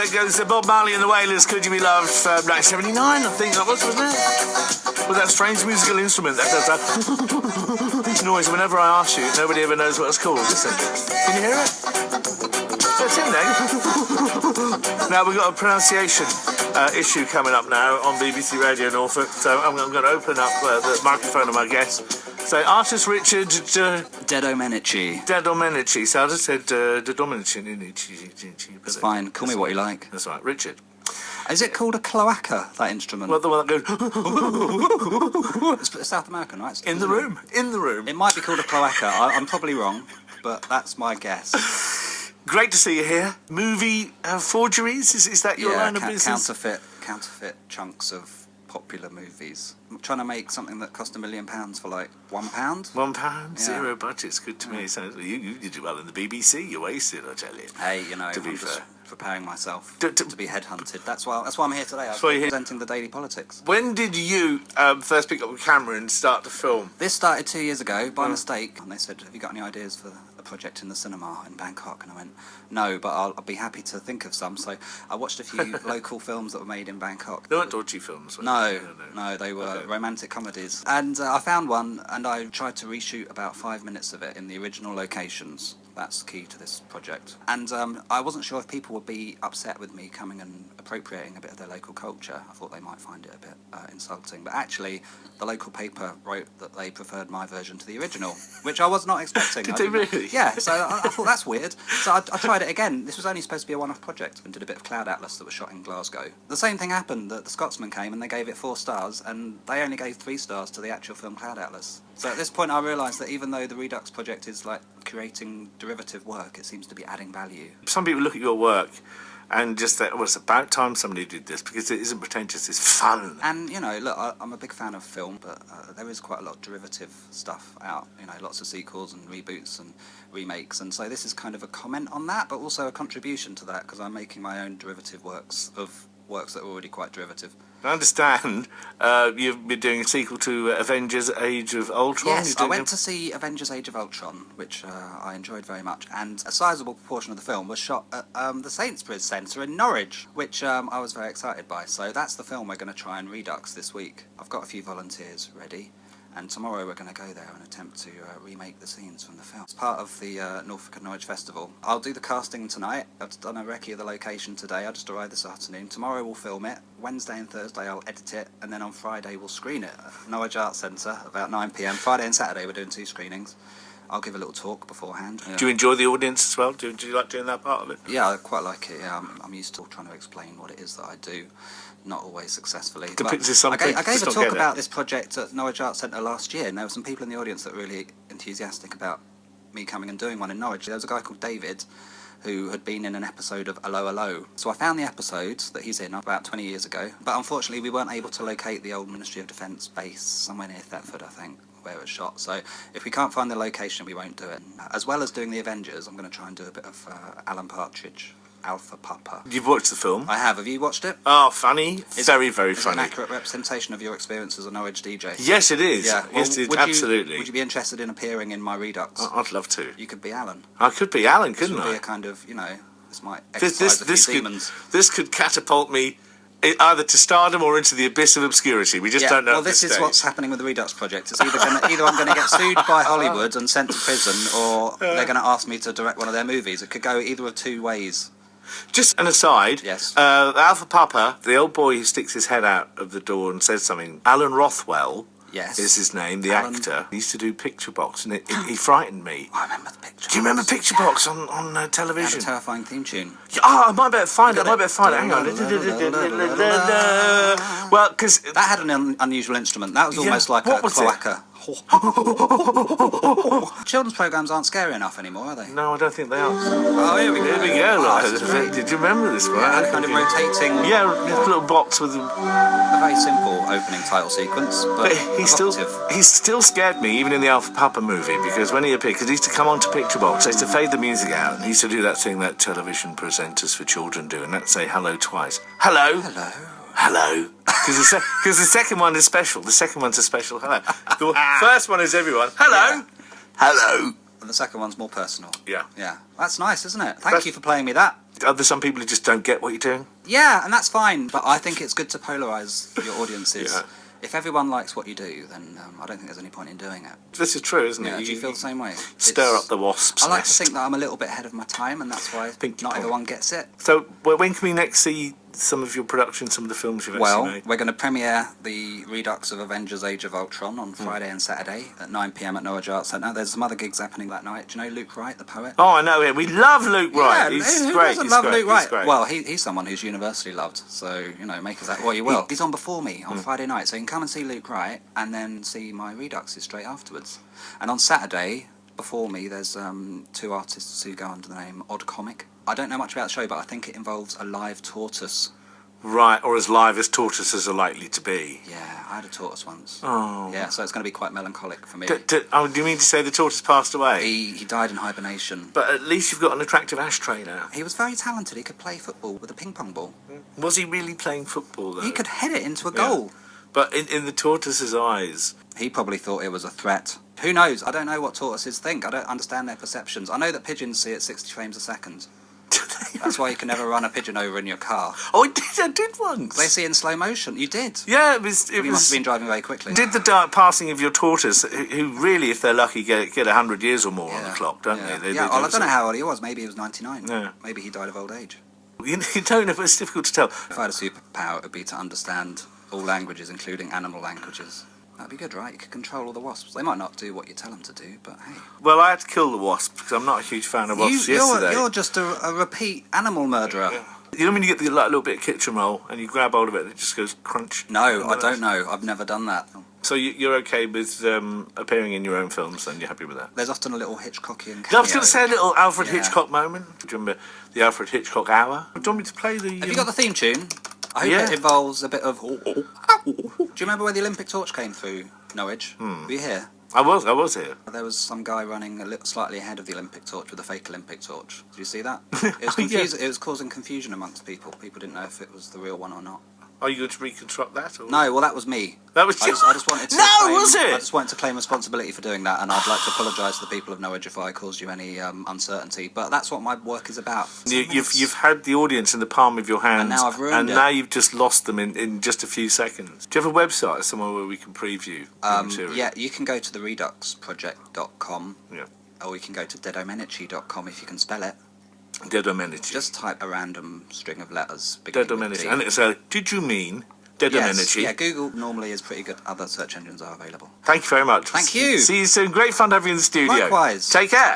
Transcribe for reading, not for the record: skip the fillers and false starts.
There goes Bob Marley and the Wailers, Could You Be Loved, from 1979, I think that was, wasn't it? With that strange musical instrument that does that noise whenever I ask you. Nobody ever knows what it's called. Listen. Can you hear it? That's it then. Now we've got a pronunciation issue coming up now on BBC Radio Norfolk, so I'm going to open up the microphone of my guest. So, artist Richard DeDomenici. DeDomenici. So I just said DeDomenici. It's fine. Call me what you like. That's right, Richard. Is it called a cloaca, that instrument? Well, the one that goes... It's South American, right? In the room. In the room. It might be called a cloaca. I'm probably wrong, but that's my guess. Great to see you here. Movie forgeries? Is that your line of business? Counterfeit chunks of popular movies. I'm trying to make something that cost £1 million for like £1. £1? Yeah. Zero budget's good to me. So you did well in the BBC. You wasted, I tell you. Hey, you know, to be I'm fair. just preparing myself to be headhunted. That's why I'm here today. I'm here. presenting the Daily Politics. When did you first pick up a camera and start to film? This started 2 years ago by mistake, and they said, "Have you got any ideas for a project in the cinema in Bangkok?" And I went, "No, but I'll be happy to think of some." So I watched a few local films that were made in Bangkok. They weren't dodgy films. No, they were romantic comedies. And I found one, and I tried to reshoot about 5 minutes of it in the original locations. That's key to this project. And I wasn't sure if people would be upset with me coming and appropriating a bit of their local culture. I thought they might find it a bit insulting. But actually, the local paper wrote that they preferred my version to the original, which I was not expecting. Did they really? Yeah, so I thought that's weird. So I tried it again. This was only supposed to be a one-off project, and did a bit of Cloud Atlas that was shot in Glasgow. The same thing happened, that the Scotsman came and they gave it 4 stars, and they only gave 3 stars to the actual film Cloud Atlas. So at this point I realised that even though the Redux Project is like creating derivative work, it seems to be adding value. Some people look at your work and just think, well, it's about time somebody did this, because it isn't pretentious, it's fun. And, you know, look, I'm a big fan of film, but there is quite a lot of derivative stuff out, you know, lots of sequels and reboots and remakes, and so this is kind of a comment on that, but also a contribution to that, because I'm making my own derivative works of works that are already quite derivative. I understand you've been doing a sequel to Avengers Age of Ultron. Yes, I went to see Avengers Age of Ultron, which I enjoyed very much, and a sizable proportion of the film was shot at the Sainsbury's Centre in Norwich, which I was very excited by. So that's the film we're going to try and redux this week. I've got a few volunteers ready, and tomorrow we're going to go there and attempt to remake the scenes from the film. It's part of the Norfolk and Norwich Festival. I'll do the casting tonight. I've done a recce of the location today. I just arrived this afternoon. Tomorrow we'll film it. Wednesday and Thursday I'll edit it, and then on Friday we'll screen it at Norwich Arts Centre about 9 p.m. Friday and Saturday we're doing 2 screenings. I'll give a little talk beforehand. Yeah. Do you enjoy the audience as well? Do you like doing that part of it? Yeah, I quite like it. Yeah, I'm used to trying to explain what it is that I do. Not always successfully. I gave a talk about this project at Norwich Arts Centre last year, and there were some people in the audience that were really enthusiastic about me coming and doing one in Norwich. There was a guy called David who had been in an episode of Hello Hello. So I found the episodes that he's in about 20 years ago, but unfortunately we weren't able to locate the old Ministry of Defence base somewhere near Thetford, I think, where it was shot. So if we can't find the location, we won't do it. As well as doing the Avengers, I'm going to try and do a bit of Alan Partridge. Alpha Papa. You've watched the film? I have. Have you watched it? Oh, funny. Very, very funny. It's an accurate representation of your experience as a Norwich DJ. Yes, it is. Yeah. Well, yes, absolutely. Would you be interested in appearing in my Redux? I'd love to. You could be Alan. I could be Alan, couldn't This would I? be a kind of, you know, this might exercise a few demons. This could catapult me either to stardom or into the abyss of obscurity. We just don't know. Well, this is what's happening with the Redux Project. It's either I'm going to get sued by Hollywood and sent to prison, or they're going to ask me to direct one of their movies. It could go either of 2 ways. Just an aside. Yes. Alpha Papa, the old boy who sticks his head out of the door and says something, Alan Rothwell. Yes. Is his name, the Alan... actor. He used to do Picture Box, and he frightened me. I remember the Picture Box. Do you remember Picture Box on television? It had a terrifying theme tune. I might better find it. Hang on. Well, because... That had an unusual instrument. That was almost like a cloaca. Children's programmes aren't scary enough anymore, are they? No, I don't think they are. Oh, here we go. Here we go. Did you remember this one? Yeah, kind of rotating... Yeah, little box with... A very simple opening title sequence, but he still scared me, even in the Alpha Papa movie, because when he appeared, because he used to come onto Picture Box, they used to fade the music out, and he used to do that thing that television presenters for children do, and that's say hello twice. Hello. Hello. Hello. Because the second one is special. The second one's a special hello. The first one is everyone. Hello. Yeah. Hello. And the second one's more personal. Yeah. Yeah. That's nice, isn't it? Thank you for playing me that. Are there some people who just don't get what you're doing? Yeah, and that's fine, but I think it's good to polarise your audiences. Yeah. If everyone likes what you do, then I don't think there's any point in doing it. This is true, isn't Yeah, it? do you feel the same way? Stir up the wasps' I like nest. to think that I'm a little bit ahead of my time, and that's why not everyone gets it. So, when can we next see some of your production, some of the films you've actually made? We're going to premiere the Redux of Avengers Age of Ultron on Friday and Saturday at 9 p.m. at Norwich Arts Centre. There's some other gigs happening that night. Do you know Luke Wright, the poet? Oh, I know him. We love Luke Wright. Yeah, He's who great. doesn't love Luke Wright? Great. Well, he's someone who's universally loved, so, make of that what you will. He's on before me on Friday night, so you can come and see Luke Wright and then see my Reduxes straight afterwards. And on Saturday, before me, there's 2 artists who go under the name Odd Comic. I don't know much about the show, but I think it involves a live tortoise. Right, or as live as tortoises are likely to be. Yeah, I had a tortoise once. Oh. Yeah, so it's going to be quite melancholic for me. Do you mean to say the tortoise passed away? He died in hibernation. But at least you've got an attractive ashtray now. He was very talented. He could play football with a ping pong ball. Was he really playing football, though? He could head it into a goal. But in the tortoise's eyes... He probably thought it was a threat. Who knows? I don't know what tortoises think. I don't understand their perceptions. I know that pigeons see at 60 frames a second. That's why you can never run a pigeon over in your car. Oh, I did once. They see in slow motion. You did. Yeah, it was... You must have been driving very quickly. Did the dark passing of your tortoise, who really, if they're lucky, get 100 years or more on the clock, don't they? I don't know how old he was. Maybe he was 99. Yeah. Maybe he died of old age. You don't know, but it's difficult to tell. If I had a superpower, it would be to understand all languages, including animal languages. That'd be good, right? You could control all the wasps. They might not do what you tell them to do, but hey. Well, I had to kill the wasp because I'm not a huge fan of wasps yesterday. You're just a repeat animal murderer. Yeah. You know when you get the little bit of kitchen roll and you grab hold of it and it just goes crunch? No, I don't know. I've never done that. So you're okay with appearing in your own films then? You're happy with that? There's often a little Hitchcockian cameo. I was going to say a little Alfred Hitchcock moment. Do you remember the Alfred Hitchcock hour? Do you want me to play the... Have you got the theme tune? I hope it involves a bit of... Do you remember where the Olympic torch came through Norwich? Were you here? I was here. There was some guy running a little slightly ahead of the Olympic torch with a fake Olympic torch. Did you see that? It was causing confusion amongst people. People didn't know if it was the real one or not. Are you going to reconstruct that? Or? No, well, that was me. That was you? I just wanted to was it? I just wanted to claim responsibility for doing that, and I'd like to apologise to the people of Norwich if I caused you any uncertainty. But that's what my work is about. You've had the audience in the palm of your hand, and now I've ruined it. And now you've just lost them in just a few seconds. Do you have a website somewhere where we can preview the material? Yeah, you can go to the reduxproject.com, or you can go to DeDomenici.com if you can spell it. DeDomenici. Just type a random string of letters. DeDomenici. And it's did you mean DeDomenici? Yes, yeah, Google normally is pretty good. Other search engines are available. Thank you very much. Thank you. See you soon. Great fun to have you in the studio. Likewise. Take care.